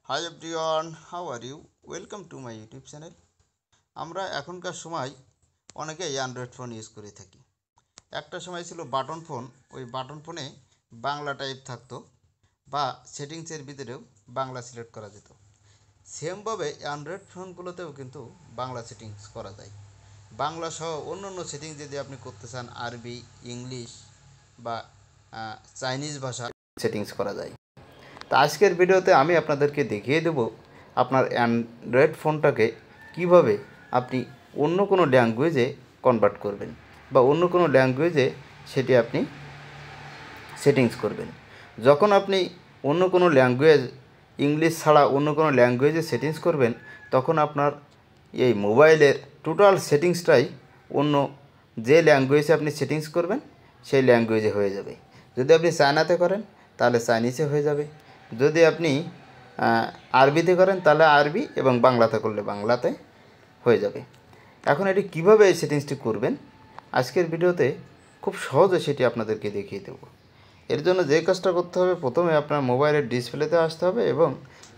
High everyone, how are you? Welcome to my YouTube channel. আমরা এখনকার সময় অনেকেই অ্যান্ড্রয়েড ফোন ইউজ করে থাকি। একটা সময় ছিল বাটন ফোন, ওই বাটন ফোনে বাংলা টাইপ থাকতো বা সেটিংসের ভিতরেও বাংলা সিলেক্ট করা যেত। সেমভাবে অ্যান্ড্রয়েড ফোনগুলোতেও কিন্তু বাংলা সেটিংস করা যায়। বাংলা সহ অন্য অন্য সেটিংস যদি আপনি করতে চান, আরবি, ইংলিশ বা চাইনিজ ভাষা সেটিংস করা যায়। তো আজকের ভিডিওতে আমি আপনাদেরকে দেখিয়ে দেব আপনার অ্যান্ড্রয়েড ফোনটাকে কিভাবে আপনি অন্য কোনো ল্যাঙ্গুয়েজে কনভার্ট করবেন বা অন্য কোনো ল্যাঙ্গুয়েজে সেটি আপনি সেটিংস করবেন। যখন আপনি অন্য কোনো ল্যাঙ্গুয়েজ, ইংলিশ ছাড়া অন্য কোনো ল্যাঙ্গুয়েজে সেটিংস করবেন, তখন আপনার এই মোবাইলের টোটাল সেটিংসটাই অন্য যে ল্যাঙ্গুয়েজে আপনি সেটিংস করবেন সেই ল্যাঙ্গুয়েজে হয়ে যাবে। যদি আপনি চায়নাতে করেন তাহলে চাইনিজে হয়ে যাবে, যদি আপনি আরবিতে করেন তাহলে আরবি, এবং বাংলাতে করলে বাংলাতে হয়ে যাবে। এখন এটি কীভাবে এই সেটিংসটি করবেন আজকের ভিডিওতে খুব সহজে সেটি আপনাদেরকে দেখিয়ে দেব। এর জন্য যে কাজটা করতে হবে, প্রথমে আপনার মোবাইলের ডিসপ্লেতে আসতে হবে এবং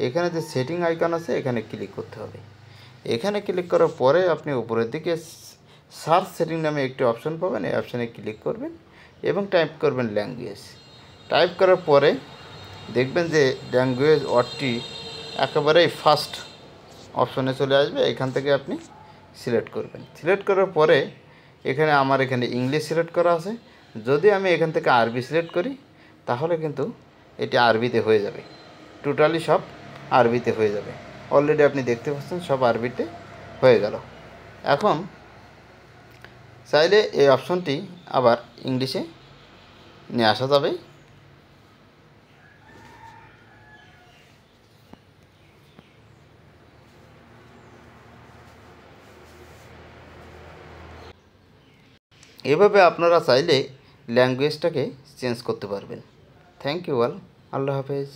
এখানে যে সেটিং আইকন আছে এখানে ক্লিক করতে হবে। এখানে ক্লিক করার পরে আপনি উপরের দিকে সার্চ সেটিং নামে একটি অপশন পাবেন, এই অপশানে ক্লিক করবেন এবং টাইপ করবেন ল্যাঙ্গুয়েজ। টাইপ করার পরে দেখবেন যে ল্যাঙ্গুয়েজ ওয়ার্ডটি একেবারেই ফার্স্ট অপশনে চলে আসবে। এখান থেকে আপনি সিলেক্ট করবেন। সিলেক্ট করার পরে আমার এখানে ইংলিশ সিলেক্ট করা আছে। যদি আমি এখান থেকে আরবি সিলেক্ট করি তাহলে কিন্তু এটি আরবিতে হয়ে যাবে, টোটালি সব আরবিতে হয়ে যাবে। অলরেডি আপনি দেখতে পাচ্ছেন সব আরবিতে হয়ে গেল। এখন চাইলে এই অপশনটি আবার ইংলিশে নিয়ে আসা যাবে। এভাবে আপনারা চাইলে ল্যাঙ্গুয়েজটাকে চেঞ্জ করতে পারবেন। Thank you all. আল্লাহ হাফেজ।